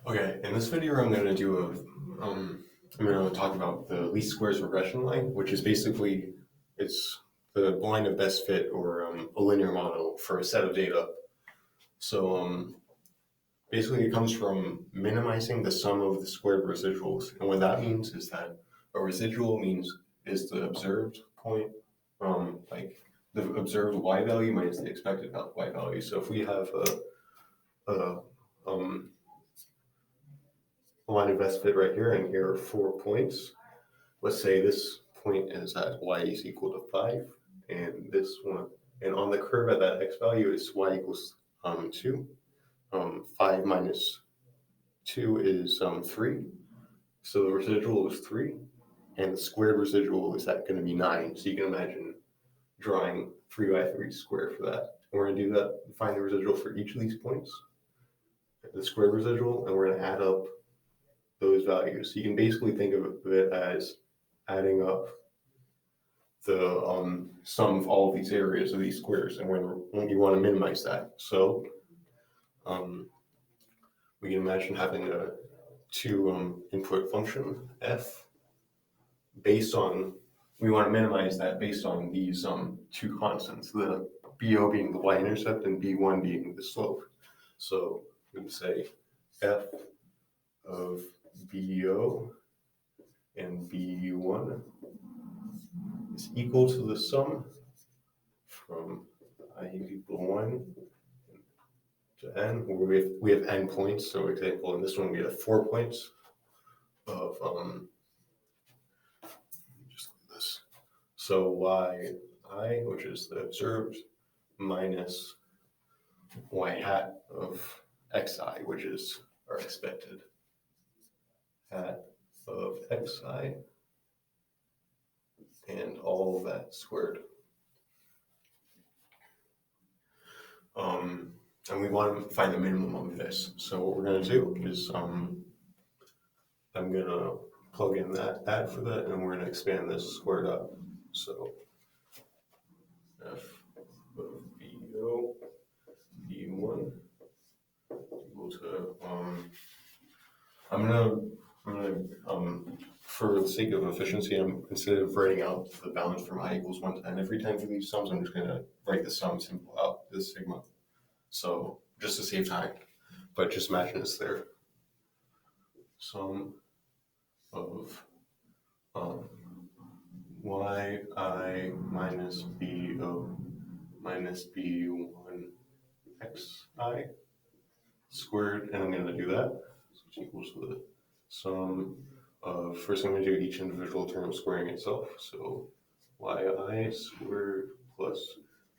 Okay, in this video, I'm going to do I'm going to talk about the least squares regression line, which is basically it's the line of best fit or a linear model for a set of data. So basically, it comes from minimizing the sum of the squared residuals, and what that means is that a residual is the observed point, like the observed y value minus the expected y value. So if we have a line of best fit right here, and here are 4 points. Let's say this point is at y is equal to 5, and this one, and on the curve at that x value is y equals 2. 5 minus 2 is 3. So the residual is 3, and the squared residual is that going to be 9. So you can imagine drawing 3 by 3 squared for that. And we're going to do that, find the residual for each of these points, the squared residual, and we're going to add up those values. So you can basically think of it as adding up the sum of all of these areas of these squares, and you want to minimize that. So we can imagine having a two input function f based on, we want to minimize that based on these two constants, the BO being the y-intercept and B1 being the slope. So we can say f of BO and B1 is equal to the sum from I equal 1 to n, where we have n points. So, for example, in this one we have 4 points of just like this. So yi, which is the observed, minus y hat of xi, which is our expected hat of xi, and all of that squared. And we want to find the minimum of this. So what we're going to do is I'm going to plug in that add for that, and we're going to expand this squared up. So f of BO B1 equal to I'm gonna for the sake of efficiency, instead of writing out the balance from I equals 1 to n every time for these sums, I'm just gonna write the sum simple out, this sigma. So just to save time, but just imagine it's there. Sum of yi minus bo minus b1 xi squared, and I'm going to do that, which equals to the sum of, first I'm going to do each individual term squaring itself. So yi squared plus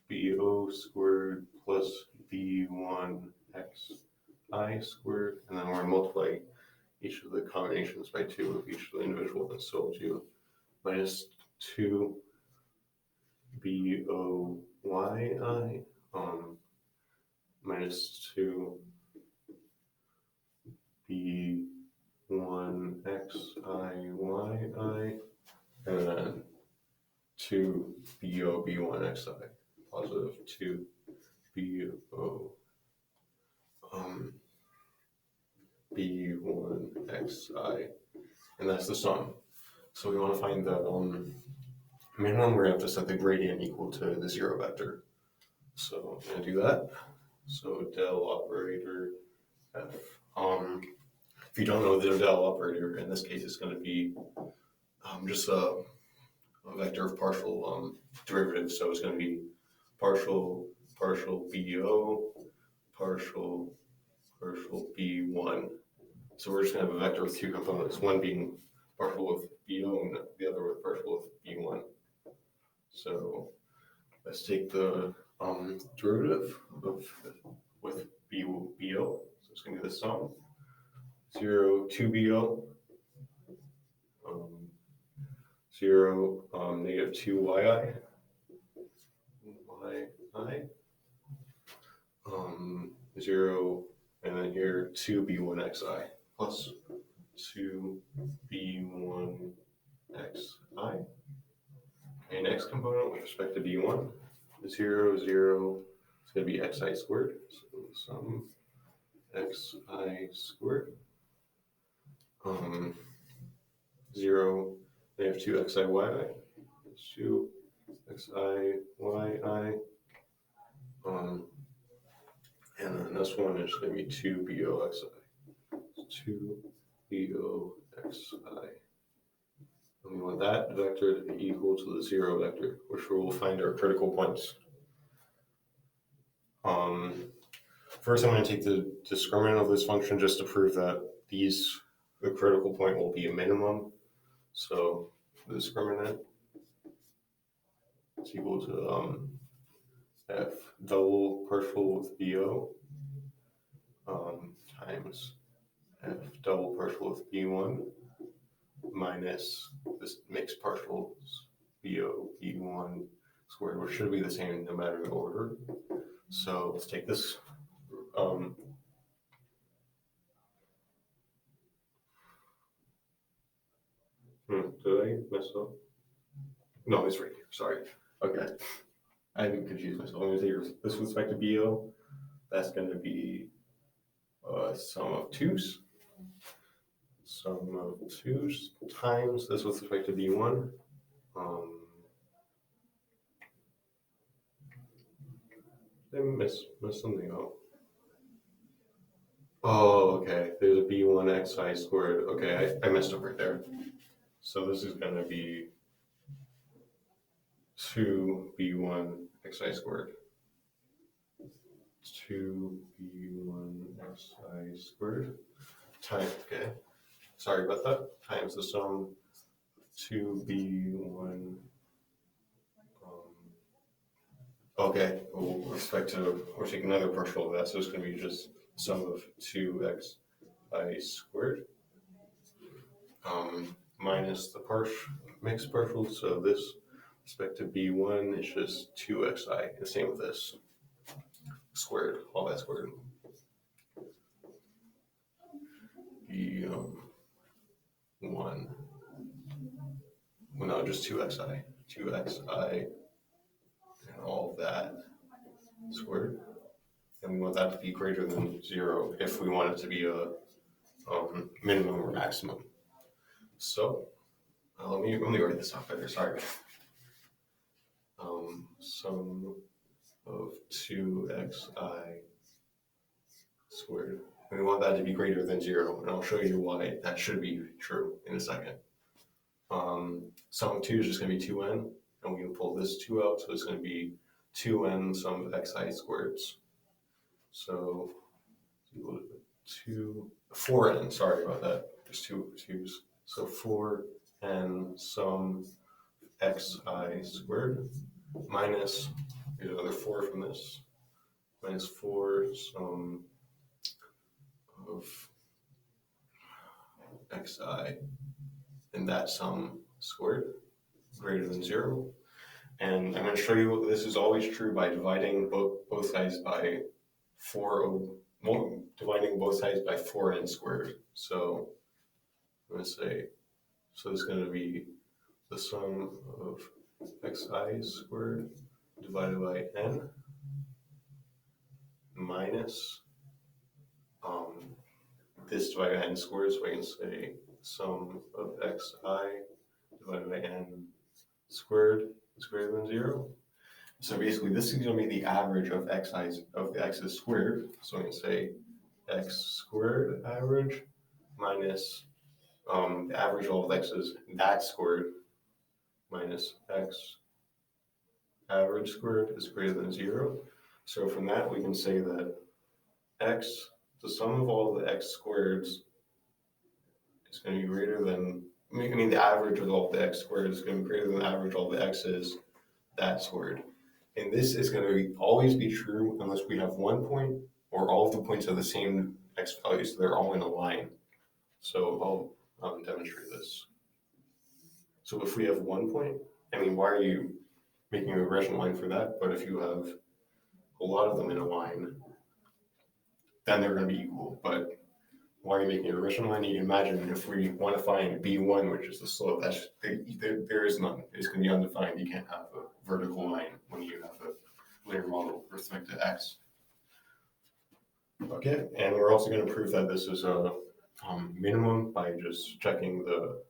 bo squared plus b1 xi squared, and then we're going to multiply each of the combinations by 2 of each of the individual ones. So we'll do minus 2 boyi minus 2 b1 xiyi, and then 2 bo b1 xi, positive 2 bo b1 xi, and that's the sum. So we want to find the minimum. We're going to have to set the gradient equal to the 0 vector. So I'm going to do that. So del operator f. If you don't know the del operator, in this case it's going to be just a vector of partial derivatives. So it's going to be partial BO, partial B1. So we're just going to have a vector with two components, one being partial with BO and the other with partial with B1. So let's take the derivative with BO. So it's going to be the sum 0 2 BO 0 negative 2 yi 0, and then here 2 b1 xi plus 2 b1 xi. Okay, next component with respect to b1, 0 0, it's going to be xi squared. So sum xi squared 0, negative 2 xi yi, 2 xi yi, and then this one is going to be 2 boxi, 2 boxi. And we want that vector to be equal to the 0 vector, which we will find our critical points. First, I'm going to take the discriminant of this function just to prove that the critical point will be a minimum. So the discriminant is equal to f double partial with bo times f double partial with b1 minus this mixed partials bo b1 squared, which should be the same no matter the order. So let's take this. Did I mess up? No, it's right here. Sorry. Okay. I confused myself. I'm going to take this with respect to BO. That's going to be sum of 2's. Sum of 2's times this with respect to B1. Did I miss something out? Oh, okay. There's a B1 xi squared. Okay, I messed up right there. So this is going to be 2b1 xi squared. 2b1 xi squared times, okay, sorry about that, times the sum 2b1, okay, with respect to, we're taking another partial of that, so it's going to be just sum of 2xi squared minus the mixed partial, so this respect to b1 is just 2xi, the same with this squared, all that squared. B1, well, no, just 2xi, and all of that squared. And we want that to be greater than 0 if we want it to be a minimum or maximum. So let me write this out better, sorry. Sum of 2xi squared. We want that to be greater than 0, and I'll show you why that should be true in a second. Sum of 2 is just going to be 2n, and we can pull this 2 out, so it's going to be 2n sum of xi squareds. So 4n, sorry about that, there's two 2's. So 4n sum xi squared minus, here's another 4 from this, minus 4 sum of xi, and that sum squared greater than 0. And I'm going to show you this is always true by dividing both sides by 4n squared. So I'm going to say, so it's going to be the sum of xi squared divided by n minus this divided by n squared, so I can say sum of xi divided by n squared is greater than 0. So basically this is going to be the average of the x's squared, so I can say x squared average minus the average of all of x's, that squared, minus x average squared is greater than 0. So from that we can say that x, the sum of all the x squareds is going to be greater than, the average of all the x squared is going to be greater than the average of all the x's, that squared. And this is going to always be true unless we have one point or all of the points are the same x values, so they're all in a line. So I'll demonstrate this. So if we have one point, why are you making a regression line for that? But if you have a lot of them in a line, then they're going to be equal. But why are you making a regression line? You can imagine if we want to find B1, which is the slope, there is none. It's going to be undefined. You can't have a vertical line when you have a linear model with respect to x. Okay, and we're also going to prove that this is minimum by just checking the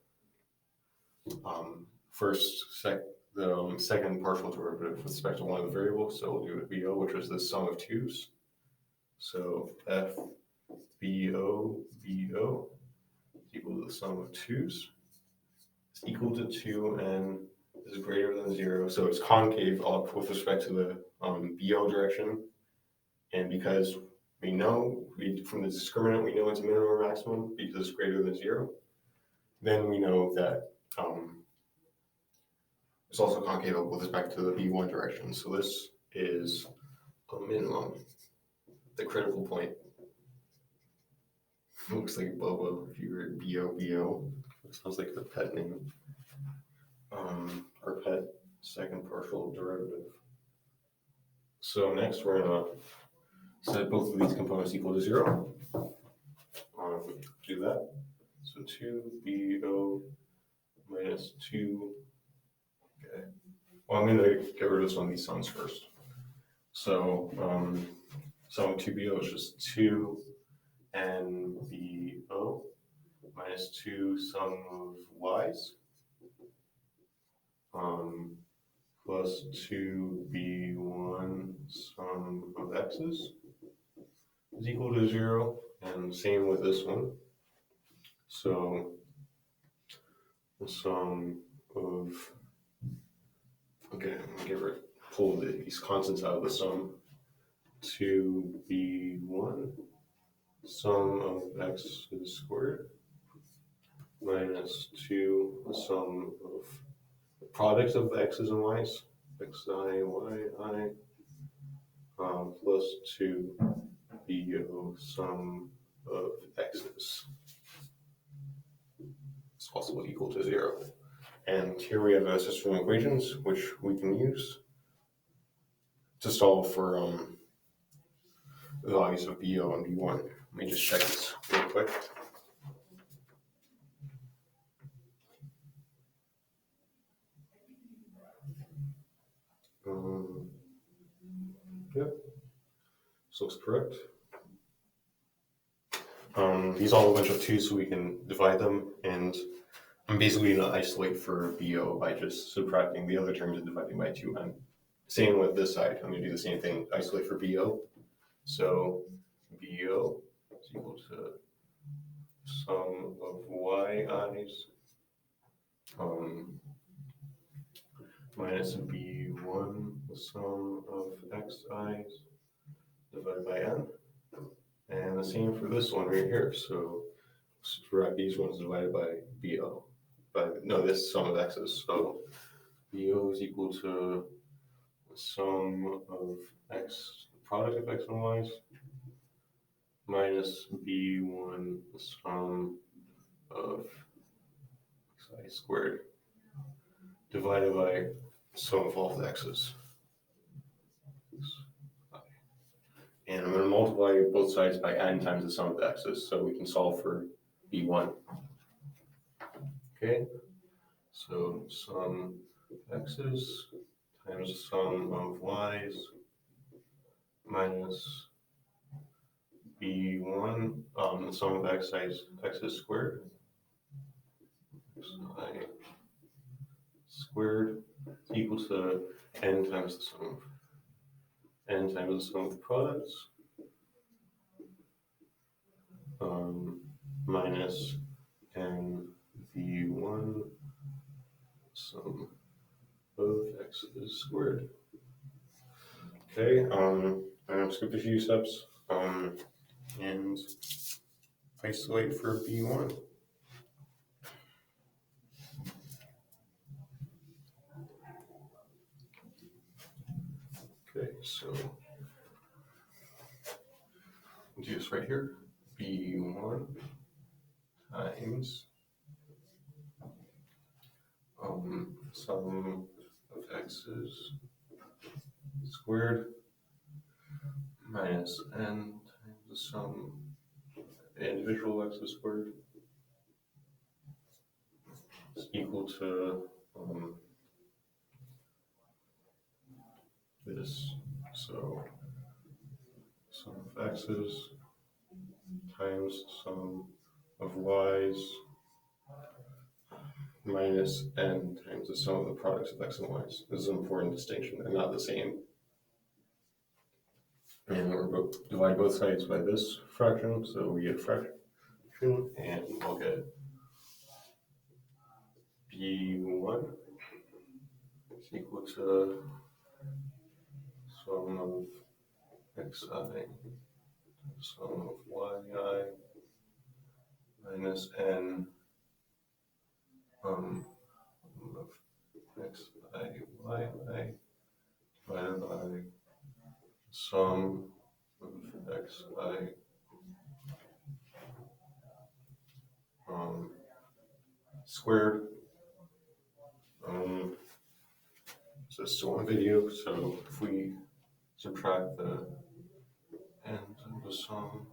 second partial derivative with respect to one of the variables. So we'll do BO, which is the sum of twos. So F BO BO is equal to the sum of twos. It's equal to 2 and is greater than 0. So it's concave up with respect to the BO direction. And because we know from the discriminant, we know it's a minimum or maximum because it's greater than 0. Then we know that it's also concave up with respect to the B1 direction. So this is a minimum, the critical point. Looks like Bobo if you were BO. It sounds like the pet name. Our pet second partial derivative. So next we're gonna set both of these components equal to 0. Do that. So 2BO minus 2. Okay. Well, I'm gonna get rid of some of these sums first. So sum of 2BO is just 2 NBO minus 2 sum of y's plus 2B1 sum of x's is equal to 0, and same with this one. So the sum of, okay, I'm gonna pull these constants out of the sum. 2B1 sum of x squared minus 2 the sum of the product of x's and y's, xi, yi, plus 2 BO sum of x's. It's also equal to 0. And here we have a system of equations which we can use to solve for the values of BO and B1. Let me just check this real quick. Yep, this looks correct. These all a bunch of 2, so we can divide them, and I'm basically going to isolate for BO by just subtracting the other terms and dividing by 2n. Same with this side, I'm going to do the same thing, isolate for BO. So BO is equal to sum of yi's minus B1, the sum of xi's divided by n. And the same for this one right here. So subtract these ones divided by BO. This sum of x's. So BO is equal to the sum of x, the product of x and y's, minus B1, the sum of xi squared, divided by the sum of all the x's. And I'm going to multiply both sides by n times the sum of the x's, so we can solve for B1. Okay, so sum of x's times the sum of y's minus B1, the sum of x's squared, xi squared equals to n times the sum of the products, minus n B1 sum of x's squared. Okay, I'm going to skip a few steps and isolate for B1. Okay, so we'll do this right here. B1 times sum of x's squared minus n times the sum of the individual x's squared is equal to this. So sum of x's times sum of y's minus n times the sum of the products of x and y's. This is an important distinction. They're not the same. And we're divide both sides by this fraction, so we get a fraction, and we'll get b1 is equal to sum of xi, sum of yi minus n of xi yi divided by sum of xi squared. So it's still on video, so if we subtract the end of the sum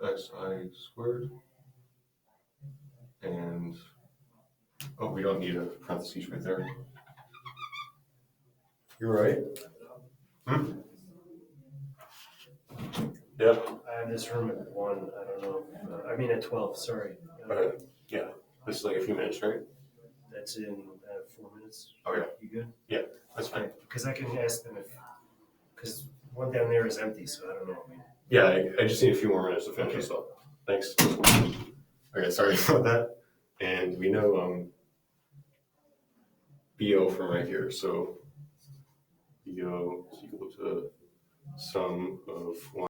xi squared, and we don't need a parentheses right there. You're right. Yeah. I have this room at 1. I don't know. I mean at 12. Sorry. Yeah. This is like a few minutes, right? That's in 4 minutes. Oh yeah. You good? Yeah, that's fine. Because I can ask them if, because one down there is empty, so I don't know. Yeah, I just need a few more minutes to finish this up. Thanks. Okay, sorry about that. And we know BO from right here, so BO is equal to sum of 1